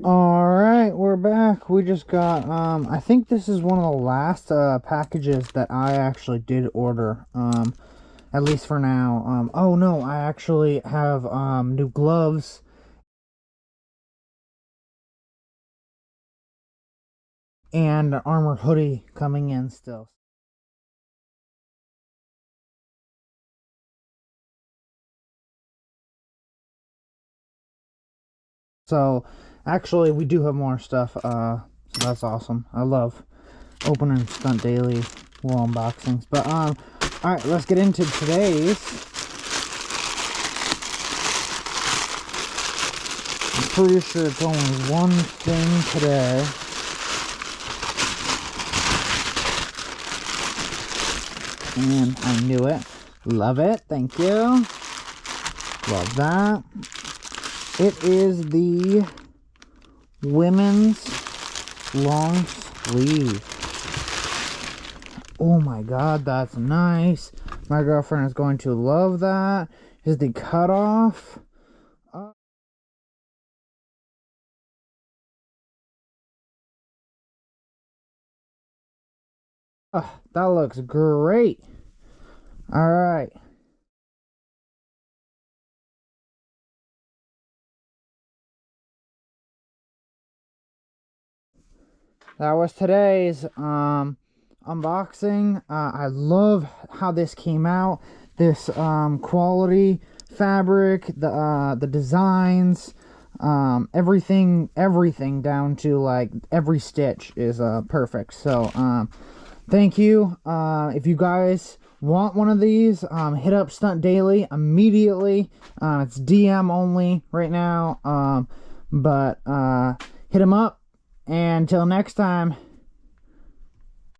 Alright, we're back. We just got, I think this is one of the last, packages that I actually did order, at least for now. Oh no, I actually have, new gloves and an armor hoodie coming in still. So, actually, we do have more stuff, so that's awesome. I love opening Stunt Daily wall unboxings. But, alright, let's get into today's. I'm pretty sure it's only one thing today. And I knew it. Love it. Thank you. Love that. It is the women's long sleeve. Oh my god, that's nice. My girlfriend is going to love that. Is the cutoff. That looks great. Alright. That was today's unboxing. I love how this came out. This quality fabric, the designs, everything down to like every stitch is perfect. So thank you. If you guys want one of these, hit up Stunt Daily immediately. It's DM only right now. But hit them up. And until next time.